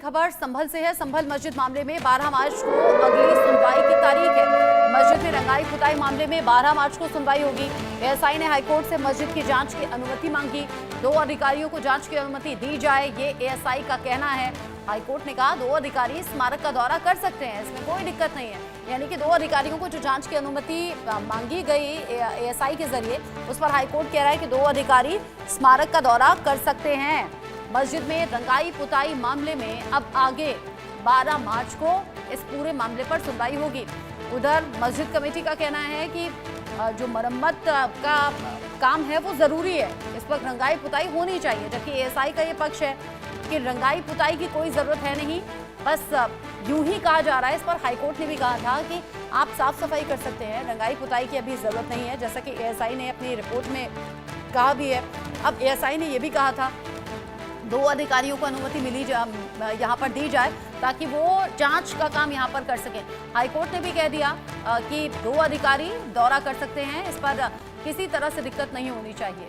खबर संभल से है। संभल मस्जिद मामले में 12 मार्च को अगली सुनवाई की तारीख है। मस्जिद में रंगाई पुताई मामले में 12 मार्च को सुनवाई होगी। एएसआई ने हाईकोर्ट से मस्जिद की जांच की अनुमति मांगी। 2 अधिकारियों को जांच की अनुमति दी जाए, ये एएसआई का कहना है। हाईकोर्ट ने कहा 2 अधिकारी स्मारक का दौरा कर सकते हैं, इसमें कोई दिक्कत नहीं है। यानी कि 2 अधिकारियों को जो जांच की अनुमति मांगी गई एएसआई के जरिए, उस पर हाईकोर्ट कह रहा है कि 2 अधिकारी स्मारक का दौरा कर सकते हैं। मस्जिद में रंगाई पुताई मामले में अब आगे 12 मार्च को इस पूरे मामले पर सुनवाई होगी। उधर मस्जिद कमेटी का कहना है कि जो मरम्मत का काम है वो जरूरी है, इस पर रंगाई पुताई होनी चाहिए। जबकि एएसआई का ये पक्ष है कि रंगाई पुताई की कोई जरूरत है नहीं, बस यूं ही कहा जा रहा है। इस पर हाईकोर्ट ने भी कहा था कि आप साफ सफाई कर सकते हैं, रंगाई पुताई की अभी जरूरत नहीं है, जैसा कि एएसआई ने अपनी रिपोर्ट में कहा भी है। अब एएसआई ने यह भी कहा था 2 अधिकारियों को अनुमति यहाँ पर दी जाए ताकि वो जांच का काम यहाँ पर कर सकें। हाईकोर्ट ने भी कह दिया कि 2 अधिकारी दौरा कर सकते हैं, इस पर किसी तरह से दिक्कत नहीं होनी चाहिए।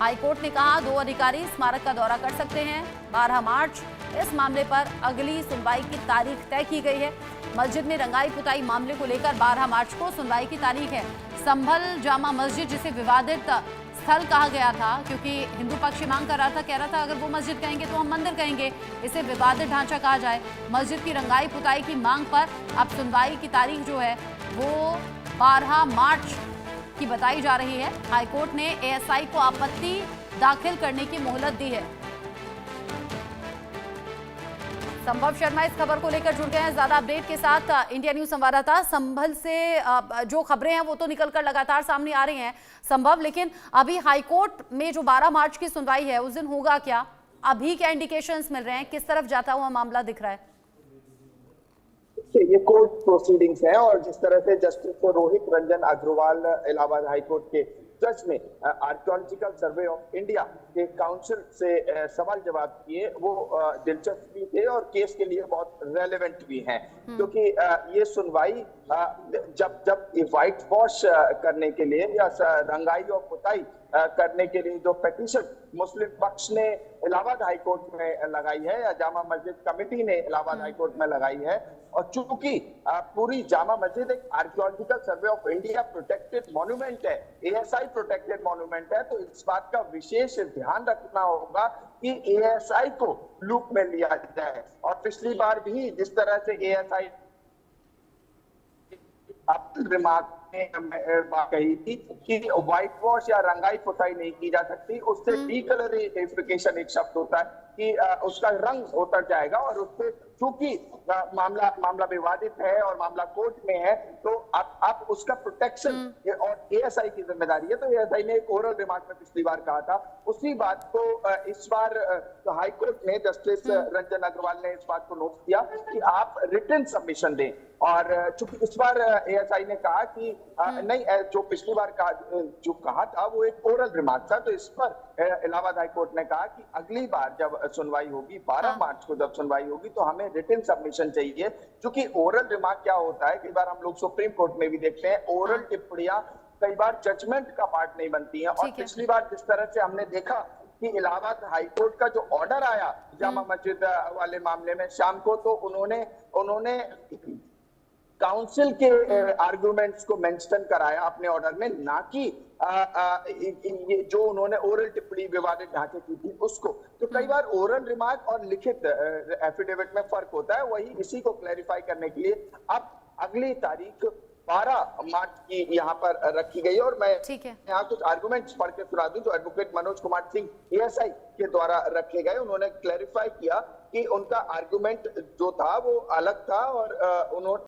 हाईकोर्ट ने कहा 2 अधिकारी स्मारक का दौरा कर सकते हैं। 12 मार्च इस मामले पर अगली सुनवाई की तारीख तय की गई है। मस्जिद में रंगाई पुताई मामले को लेकर 12 मार्च को सुनवाई की तारीख है। संभल जामा मस्जिद, जिसे विवादित स्थल कहा गया था क्योंकि हिंदू पक्ष मांग कर रहा था, कह रहा था अगर वो मस्जिद कहेंगे तो हम मंदिर कहेंगे, इसे विवादित ढांचा कहा जाए। मस्जिद की रंगाई पुताई की मांग पर अब सुनवाई की तारीख जो है वो 12 मार्च की बताई जा रही है। हाईकोर्ट ने एएसआई को आपत्ति दाखिल करने की मोहलत दी है। संभव शर्मा इस खबर को लेकर जुड़ गए हैं ज्यादा अपडेट के साथ। इंडिया न्यूज संवाददाता संभल से जो खबरें हैं वो तो निकलकर लगातार सामने आ रही हैं संभव, लेकिन अभी हाईकोर्ट में जो 12 मार्च की सुनवाई है उस दिन होगा क्या, अभी क्या इंडिकेशंस मिल रहे हैं, किस तरफ जाता हुआ मामला दिख रहा है? ये कोर्ट प्रोसीडिंग्स है और जिस तरह से जस्टिस रोहित रंजन अग्रवाल इलाहाबाद हाईकोर्ट के जज ने आर्कियोलॉजिकल सर्वे ऑफ इंडिया के काउंसिल से सवाल जवाब किए, वो दिलचस्प भी थे और केस के लिए बहुत रेलेवेंट भी हैं, क्योंकि ये सुनवाई जब व्हाइट वॉश करने के लिए या रंगाई और पुताई करने के लिए जो पिटीशन मुस्लिम पक्ष ने इलाहाबाद हाईकोर्ट में लगाई है या जामा मस्जिद कमेटी ने इलाहाबाद हाईकोर्ट में लगाई है, और चूंकि पूरी जामा मस्जिद एक archaeological survey of India protected monument है, एएसआई प्रोटेक्टेड मॉन्यूमेंट है, तो इस बात का विशेष ध्यान रखना होगा कि एएसआई को लूप में लिया जाए। और पिछली बार भी जिस तरह से एएसआई रिमार्क बात कही थी कि व्हाइट वॉश या रंगाई पुताई नहीं की जा सकती, उससे डीकलरिफिकेशन एक शब्द होता है कि उसका रंग उतर जाएगा, और उससे चूंकि मामला विवादित है और मामला कोर्ट में है, तो अब उसका प्रोटेक्शन और एएसआई की जिम्मेदारी है। तो एएसआई ने एक ओरल रिमार्क में पिछली बार कहा था, उसी बात को इस बार हाईकोर्ट में जस्टिस रंजन अग्रवाल ने इस बात को नोट किया कि आप रिटन सबमिशन दें। और चूंकि इस बार एएसआई ने कहा कि नहीं, जो पिछली बार जो कहा था वो एक ओरल रिमार्क था, तो इस पर इलाहाबाद हाईकोर्ट ने कहा कि अगली बार जब सुनवाई होगी 12 मार्च को जब सुनवाई होगी तो हमें रिटन सबमिशन चाहिए। क्योंकि ओरल रिमार्क क्या होता है, कई बार हम लोग सुप्रीम कोर्ट में भी देखते हैं ओरल टिप्पणियां कई बार जजमेंट का पार्ट नहीं बनती हैं। और पिछली बार जिस तरह से हमने देखा कि इलाहाबाद हाईकोर्ट का जो ऑर्डर आया जामा मस्जिद वाले मामले में शाम को, तो उन्होंने काउंसिल के आर्गुमेंट्स को मेंशन कराया अपने ऑर्डर में, ना कि ये जो उन्होंने ओरल टिप्पणी विवादित ढांचे की थी उसको। तो कई बार ओरल रिमार्क और लिखित एफिडेविट में फर्क होता है, वही इसी को क्लैरिफाई करने के लिए अब अगली तारीख 12 मार्च की यहाँ पर रखी गई। और मैं यहाँ कुछ आर्गुमेंट्स पढ़ के सुना दूं जो एडवोकेट मनोज कुमार सिंह एएसआई के द्वारा रखे गए। उन्होंने क्लैरिफाई किया कि उनका आर्गुमेंट जो था वो अलग था और उन्होंने